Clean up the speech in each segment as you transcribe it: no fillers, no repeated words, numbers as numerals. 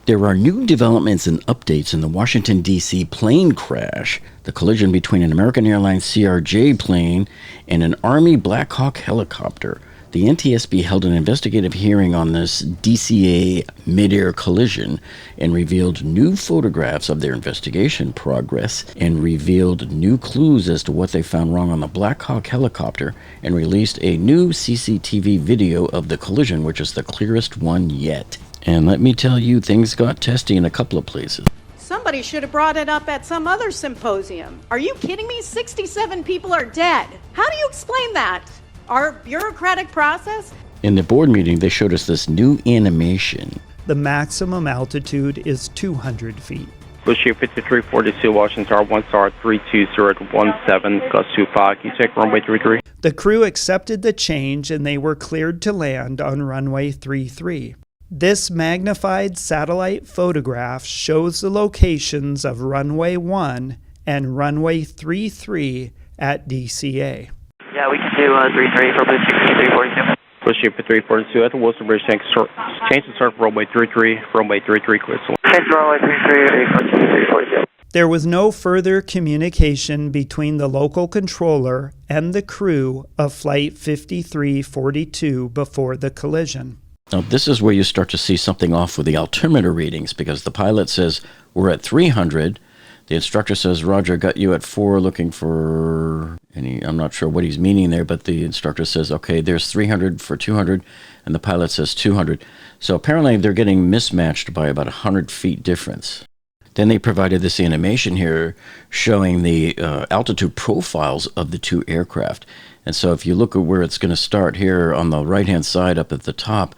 There are new developments and updates in the Washington, D.C. plane crash, the collision between an American Airlines CRJ plane and an Army Blackhawk helicopter. The NTSB held an investigative hearing on this DCA midair collision and revealed new photographs of their investigation progress and revealed new clues as to what they found wrong on the Blackhawk helicopter and released a new CCTV video of the collision, which is the clearest one yet. And let me tell you, things got testy in a couple of places. Somebody should have brought it up at some other symposium. Are you kidding me? 67 people are dead. How do you explain that? Our bureaucratic process? In the board meeting, they showed us this new animation. The maximum altitude is 200 feet. Bushie 5342, Washington Star 1 Star 32017, gust 25, can you take runway 33? The crew accepted the change and they were cleared to land on runway 33. This magnified satellite photograph shows the locations of runway 1 and runway 33 at DCA. Yeah, we can do 33 for Bushie 5342. Bushie 5342 at the Wilson Bridge, change to start for runway 33, runway 33, clear. Change runway 33, 342. There was no further communication between the local controller and the crew of Flight 5342 before the collision. Now, this is where you start to see something off with the altimeter readings, because the pilot says, we're at 300. The instructor says, Roger, got you at 4, looking for I'm not sure what he's meaning there, but the instructor says, okay, there's 300 for 200, and the pilot says 200. So apparently they're getting mismatched by about 100 feet difference. Then they provided this animation here showing the altitude profiles of the two aircraft. And so if you look at where it's going to start here on the right-hand side up at the top,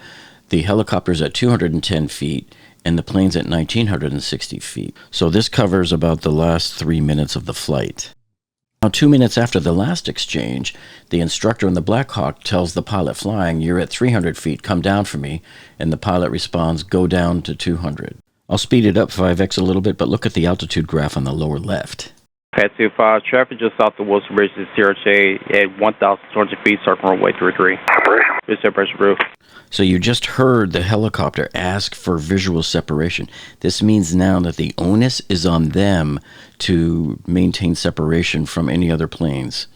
the helicopter's at 210 feet and the plane's at 1,960 feet. So this covers about the last 3 minutes of the flight. Now, 2 minutes after the last exchange, the instructor in the Blackhawk tells the pilot flying, you're at 300 feet, come down for me. And the pilot responds, go down to 200. I'll speed it up 5x a little bit, but look at the altitude graph on the lower left. Pat 25, traffic just south of Wilson Bridge to CRJ at 1,200 feet, start from runway 33. Separation roof. So you just heard the helicopter ask for visual separation. This means now that the onus is on them to maintain separation from any other planes.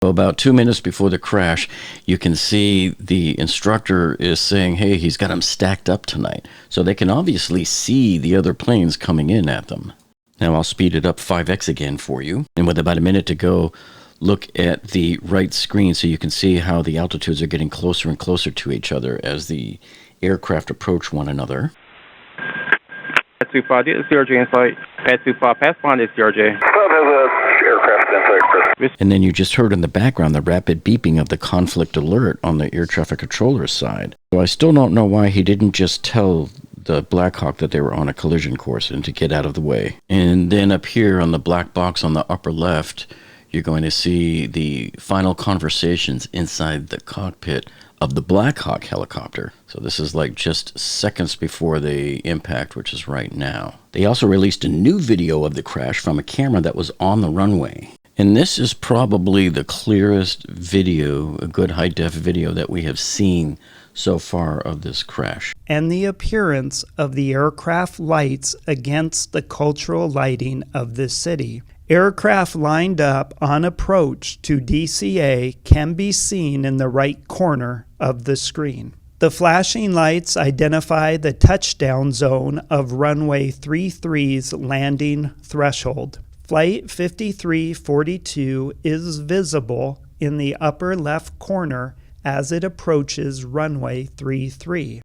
So about 2 minutes before the crash, you can see the instructor is saying, hey, he's got them stacked up tonight. So they can obviously see the other planes coming in at them. Now I'll speed it up 5x again for you. And with about a minute to go, look at the right screen so you can see how the altitudes are getting closer and closer to each other as the aircraft approach one another. Pat 25, the CRJ in sight. Pat 25, pass behind the CRJ. And then you just heard in the background the rapid beeping of the conflict alert on the air traffic controller's side. So I still don't know why he didn't just tell the Blackhawk that they were on a collision course and to get out of the way. And then up here on the black box on the upper left, you're going to see the final conversations inside the cockpit of the Blackhawk helicopter. So this is like just seconds before the impact, which is right now. They also released a new video of the crash from a camera that was on the runway. And this is probably the clearest video, a good high-def video that we have seen so far of this crash. And the appearance of the aircraft lights against the cultural lighting of the city. Aircraft lined up on approach to DCA can be seen in the right corner of the screen. The flashing lights identify the touchdown zone of runway 33's landing threshold. Flight 5342 is visible in the upper left corner as it approaches runway 33.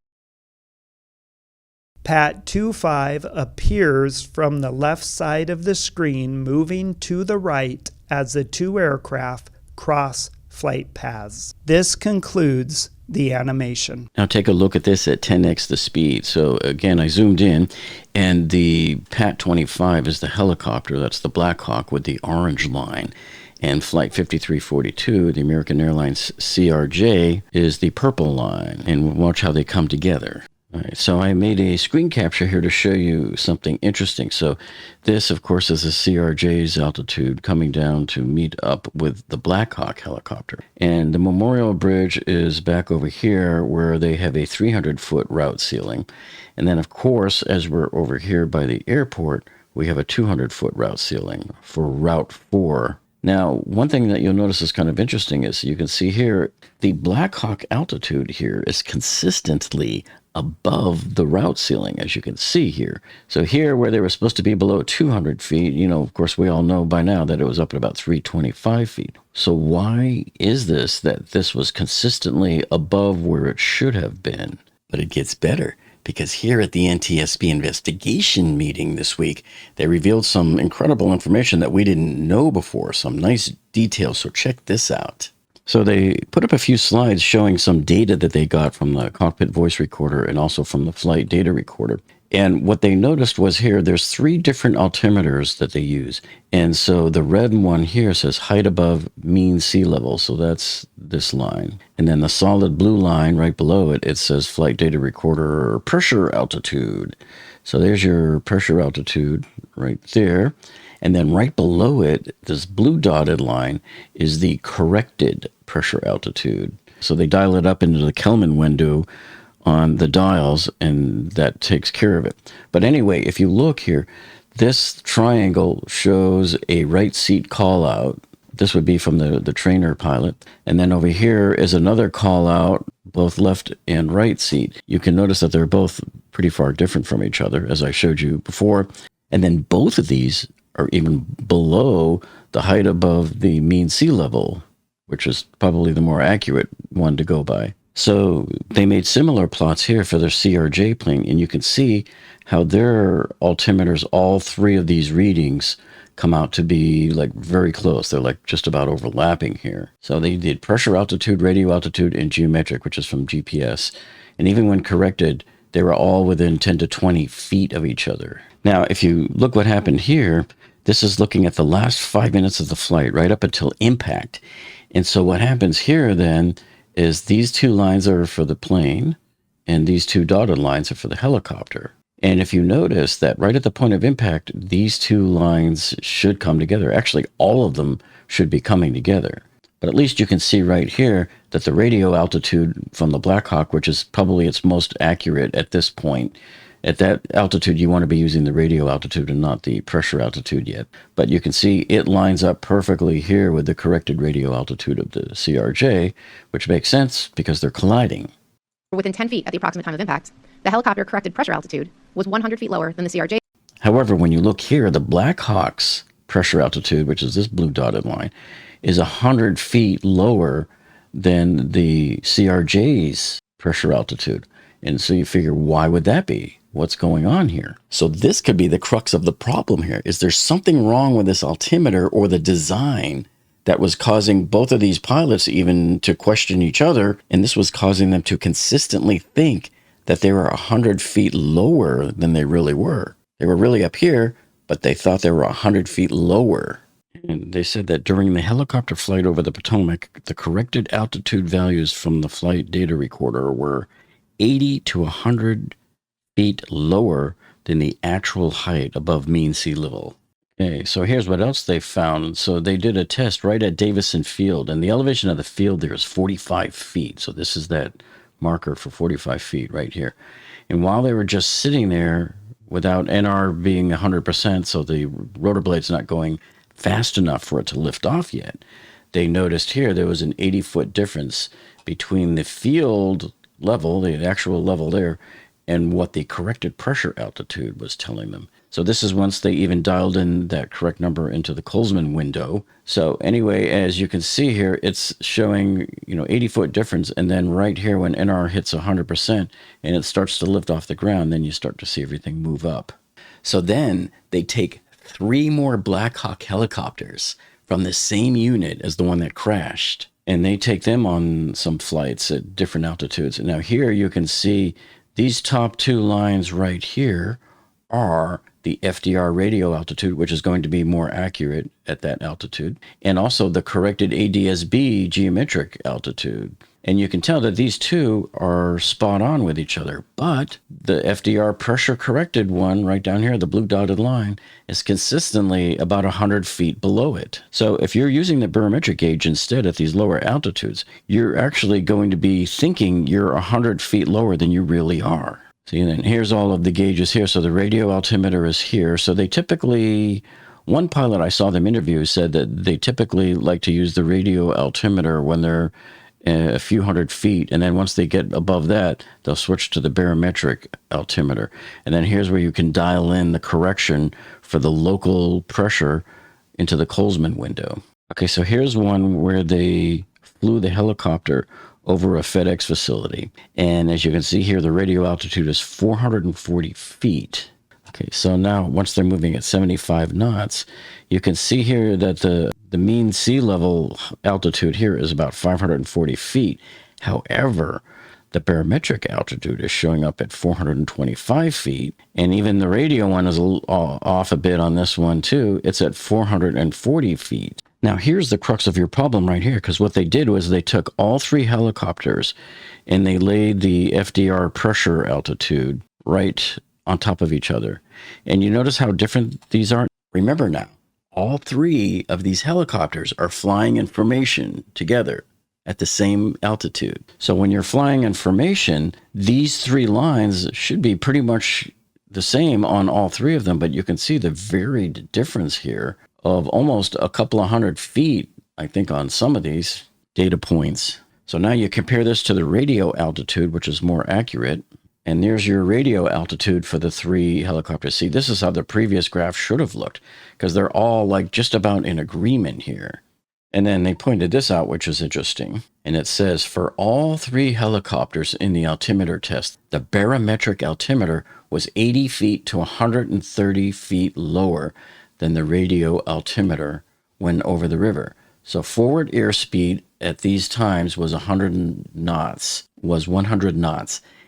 Pat 25 appears from the left side of the screen, moving to the right as the two aircraft cross flight paths. This concludes the animation. Now take a look at this at 10x the speed. So again, I zoomed in, and the Pat 25 is the helicopter. That's the Blackhawk with the orange line. And Flight 5342, the American Airlines CRJ, is the purple line. And watch how they come together. All right, so I made a screen capture here to show you something interesting. So this, of course, is the CRJ's altitude coming down to meet up with the Blackhawk helicopter. And the Memorial Bridge is back over here where they have a 300-foot route ceiling. And then, of course, as we're over here by the airport, we have a 200-foot route ceiling for Route 4. Now, one thing that you'll notice is kind of interesting is you can see here, the Blackhawk altitude here is consistently above the route ceiling, as you can see here. So here, where they were supposed to be below 200 feet, of course, we all know by now that it was up at about 325 feet. So why is this that this was consistently above where it should have been? But it gets better, because here at the NTSB investigation meeting this week, they revealed some incredible information that we didn't know before, some nice details, so check this out. So they put up a few slides showing some data that they got from the cockpit voice recorder and also from the flight data recorder. And what they noticed was here, there's 3 different altimeters that they use. And so the red one here says height above mean sea level. So that's this line. And then the solid blue line right below it, it says flight data recorder pressure altitude. So there's your pressure altitude right there. And then right below it, this blue dotted line is the corrected pressure altitude. So they dial it up into the Kelvin window on the dials, and that takes care of it. But anyway, if you look here, this triangle shows a right seat call out. This would be from the trainer pilot. And then over here is another call out, both left and right seat. You can notice that they're both pretty far different from each other, as I showed you before. And then both of these are even below the height above the mean sea level, which is probably the more accurate one to go by. So they made similar plots here for their CRJ plane, and you can see how their altimeters, all 3 of these readings, come out to be like very close. They're like just about overlapping here. So they did pressure altitude, radio altitude, and geometric, which is from GPS. And even when corrected, they were all within 10 to 20 feet of each other. Now, if you look what happened here, this is looking at the last 5 minutes of the flight, right up until impact. And so what happens here then is these 2 lines are for the plane, and these 2 dotted lines are for the helicopter. And if you notice that right at the point of impact, these 2 lines should come together. Actually, all of them should be coming together. But at least you can see right here that the radio altitude from the Blackhawk, which is probably its most accurate at this point, at that altitude, you want to be using the radio altitude and not the pressure altitude yet. But you can see it lines up perfectly here with the corrected radio altitude of the CRJ, which makes sense because they're colliding. Within 10 feet at the approximate time of impact, the helicopter corrected pressure altitude was 100 feet lower than the CRJ. However, when you look here, the Blackhawk's pressure altitude, which is this blue dotted line, is 100 feet lower than the CRJ's pressure altitude. And so you figure, why would that be? What's going on here? So this could be the crux of the problem here. Is there something wrong with this altimeter or the design that was causing both of these pilots even to question each other? And this was causing them to consistently think that they were 100 feet lower than they really were. They were really up here, but they thought they were 100 feet lower. And they said that during the helicopter flight over the Potomac, the corrected altitude values from the flight data recorder were 80 to 100 feet lower than the actual height above mean sea level. Okay, so here's what else they found. So they did a test right at Davison Field, and the elevation of the field there is 45 feet. So this is that marker for 45 feet right here. And while they were just sitting there without NR being 100%, so the rotor blade's not going fast enough for it to lift off yet, they noticed here there was an 80-foot difference between the field level, the actual level there, and what the corrected pressure altitude was telling them. So this is once they even dialed in that correct number into the Kolsman window. So anyway, as you can see here, it's showing, 80-foot difference. And then right here, when NR hits 100% and it starts to lift off the ground, then you start to see everything move up. So then they take 3 more Blackhawk helicopters from the same unit as the one that crashed, and they take them on some flights at different altitudes. And now here you can see these top 2 lines right here are the FDR radio altitude, which is going to be more accurate at that altitude, and also the corrected ADSB geometric altitude. And you can tell that these two are spot on with each other. But the FDR pressure corrected one right down here, the blue dotted line, is consistently about 100 feet below it. So if you're using the barometric gauge instead at these lower altitudes, you're actually going to be thinking you're 100 feet lower than you really are. See, and then here's all of the gauges here. So the radio altimeter is here. So they typically, one pilot I saw them interview said that they typically like to use the radio altimeter when they're a few hundred feet, and then once they get above that, they'll switch to the barometric altimeter. And then here's where you can dial in the correction for the local pressure into the Colesman window. Okay, so here's one where they flew the helicopter over a FedEx facility. And as you can see here, the radio altitude is 440 feet. Okay, so now once they're moving at 75 knots, you can see here that the mean sea level altitude here is about 540 feet. However, the barometric altitude is showing up at 425 feet. And even the radio one is off a bit on this one too. It's at 440 feet. Now here's the crux of your problem right here, because what they did was they took all three helicopters and they laid the FDR pressure altitude right on top of each other. And you notice how different these are? Remember now, all three of these helicopters are flying in formation together at the same altitude. So when you're flying in formation, these three lines should be pretty much the same on all three of them, but you can see the varied difference here of almost a couple of 100 feet, I think, on some of these data points. So now you compare this to the radio altitude, which is more accurate. And there's your radio altitude for the three helicopters. See, this is how the previous graph should have looked, because they're all like just about in agreement here. And then they pointed this out, which is interesting. And it says for all three helicopters in the altimeter test, the barometric altimeter was 80 feet to 130 feet lower than the radio altimeter when over the river. So forward airspeed at these times was 100 knots,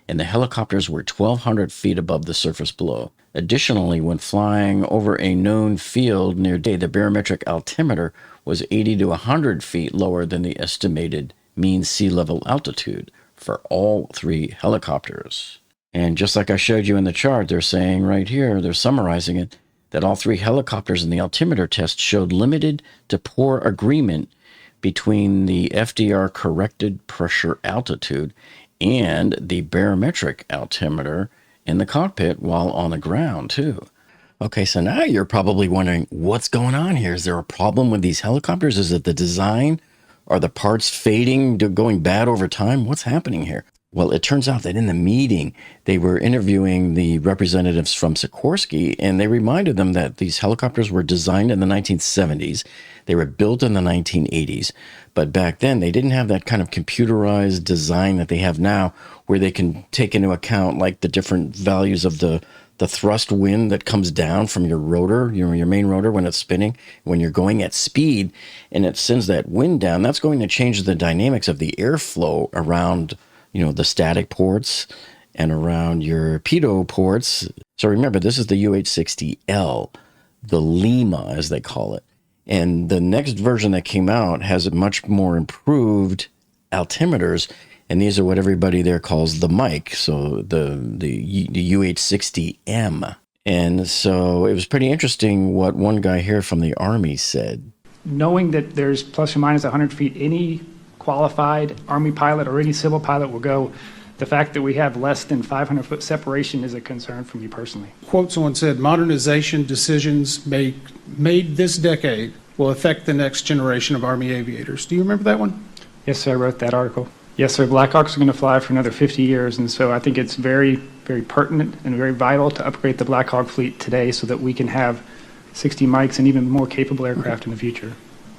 and the helicopters were 1,200 feet above the surface below. Additionally, when flying over a known field near day, the barometric altimeter was 80 to 100 feet lower than the estimated mean sea level altitude for all three helicopters. And just like I showed you in the chart, they're saying right here, they're summarizing it, that all three helicopters in the altimeter test showed limited to poor agreement between the FDR corrected pressure altitude and the barometric altimeter in the cockpit while on the ground too. Okay, so now you're probably wondering, what's going on here? Is there a problem with these helicopters? Is it the design? Are the parts fading, going bad over time? What's happening here? Well, it turns out that in the meeting, they were interviewing the representatives from Sikorsky, and they reminded them that these helicopters were designed in the 1970s. They were built in the 1980s. But back then, they didn't have that kind of computerized design that they have now, where they can take into account like the different values of the thrust wind that comes down from your rotor, your main rotor when it's spinning, when you're going at speed, and it sends that wind down. That's going to change the dynamics of the airflow around the static ports and around your pitot ports. So remember, this is the UH-60L, the Lima, as they call it. And the next version that came out has much more improved altimeters, and these are what everybody there calls the mic, so the UH-60M. And so it was pretty interesting what one guy here from the Army said. Knowing that there's plus or minus 100 feet, any qualified Army pilot or any civil pilot will go, the fact that we have less than 500-foot separation is a concern for me personally. Quote, someone said, modernization decisions made this decade will affect the next generation of Army aviators. Do you remember that one? Yes, sir, I wrote that article. Yes, sir, Blackhawks are going to fly for another 50 years, and so I think it's very, very pertinent and very vital to upgrade the Blackhawk fleet today so that we can have 60 mics and even more capable aircraft in the future.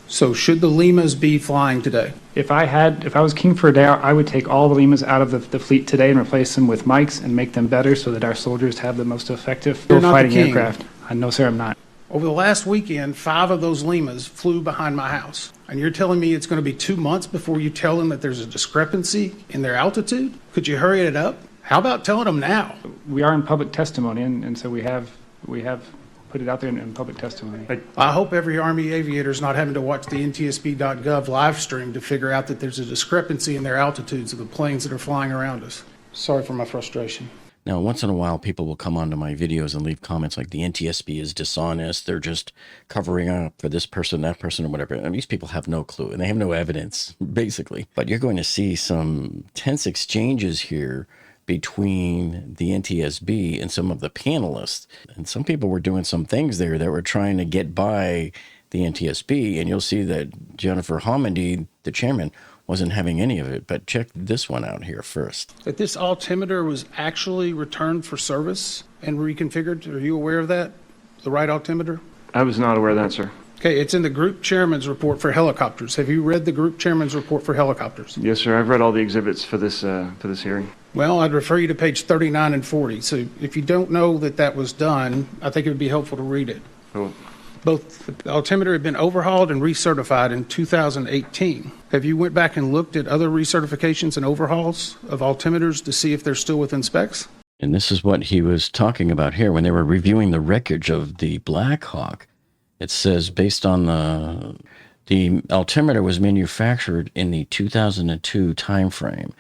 So should the Limas be flying today? If I was king for a day, I would take all the Limas out of the fleet today and replace them with mics and make them better so that our soldiers have the most effective fighting aircraft. No, sir, I'm not. Over the last weekend, 5 of those Limas flew behind my house. And you're telling me it's going to be 2 months before you tell them that there's a discrepancy in their altitude? Could you hurry it up? How about telling them now? We are in public testimony, and so we have put it out there in public testimony. I hope every Army aviator is not having to watch the NTSB.gov live stream to figure out that there's a discrepancy in their altitudes of the planes that are flying around us. Sorry for my frustration. Now, once in a while, people will come onto my videos and leave comments like the NTSB is dishonest. They're just covering up for this person, that person, or whatever. And these people have no clue, and they have no evidence, basically. But you're going to see some tense exchanges here between the NTSB and some of the panelists. And some people were doing some things there that were trying to get by the NTSB. And you'll see that Jennifer Homendy, the chairman, wasn't having any of it. But check this one out here first. That this altimeter was actually returned for service and reconfigured. Are you aware of that? The right altimeter? I was not aware of that, sir. Okay, it's in the group chairman's report for helicopters. Have you read the group chairman's report for helicopters? Yes, sir. I've read all the exhibits for this hearing. Well, I'd refer you to page 39 and 40. So if you don't know that that was done, I think it would be helpful to read it. Oh. Both the altimeter had been overhauled and recertified in 2018. Have you went back and looked at other recertifications and overhauls of altimeters to see if they're still within specs? And this is what he was talking about here when they were reviewing the wreckage of the Blackhawk. It says, based on the altimeter was manufactured in the 2002 timeframe.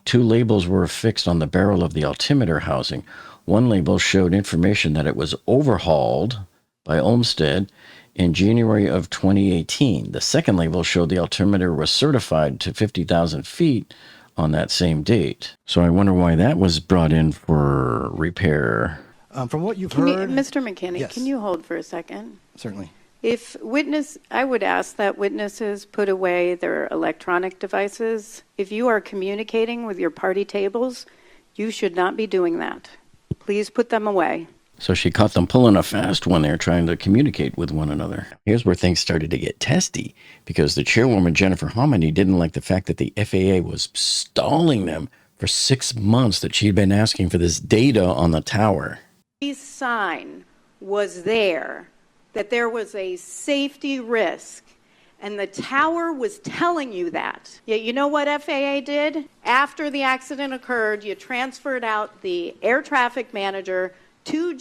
2 labels were affixed on the barrel of the altimeter housing. One label showed information that it was overhauled by Olmsted in January of 2018. The second label showed the altimeter was certified to 50,000 feet on that same date. So I wonder why that was brought in for repair. From what you've heard... Mr. McKinney, yes. Can you hold for a second? Certainly. I would ask that witnesses put away their electronic devices. If you are communicating with your party tables, you should not be doing that. Please put them away. So she caught them pulling a fast one there, trying to communicate with one another. Here's where things started to get testy, because the chairwoman, Jennifer Homendy, didn't like the fact that the FAA was stalling them for 6 months, that she'd been asking for this data on the tower. The sign was there that there was a safety risk, and the tower was telling you that. Yet you know what FAA did? After the accident occurred, you transferred out the air traffic manager, 2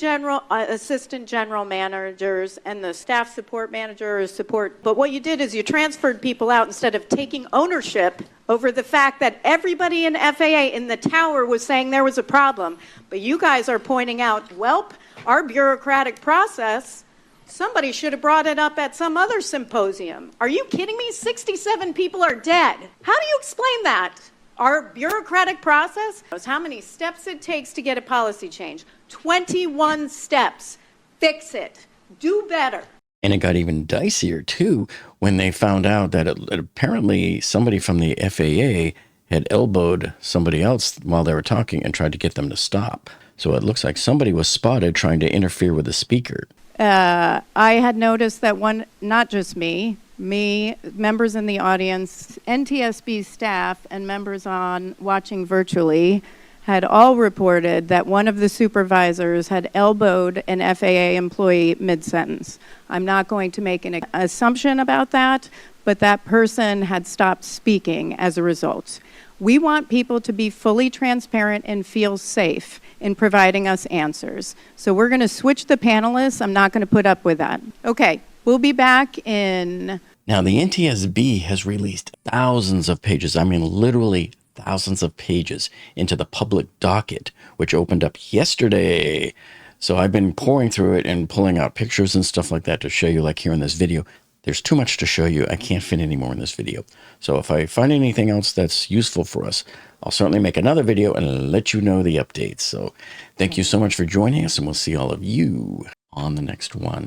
assistant general managers, and the staff support manager or support. But what you did is you transferred people out instead of taking ownership over the fact that everybody in FAA in the tower was saying there was a problem. But you guys are pointing out, welp, our bureaucratic process, somebody should have brought it up at some other symposium. Are you kidding me? 67 people are dead. How do you explain that? Our bureaucratic process knows how many steps it takes to get a policy change. 21 steps. Fix it. Do better. And it got even dicier, too, when they found out that apparently somebody from the FAA had elbowed somebody else while they were talking and tried to get them to stop. So it looks like somebody was spotted trying to interfere with the speaker. I had noticed that one, not just me, members in the audience, NTSB staff, and members on watching virtually had all reported that one of the supervisors had elbowed an FAA employee mid-sentence. I'm not going to make an assumption about that, but that person had stopped speaking as a result. We want people to be fully transparent and feel safe in providing us answers. So we're going to switch the panelists. I'm not going to put up with that. Okay, we'll be back in... Now, the NTSB has released thousands of pages, I mean literally thousands of pages, into the public docket, which opened up yesterday. So I've been pouring through it and pulling out pictures and stuff like that to show you, like here in this video. There's too much to show you. I can't fit any more in this video. So if I find anything else that's useful for us, I'll certainly make another video and let you know the updates. So thank you so much for joining us, and we'll see all of you on the next one.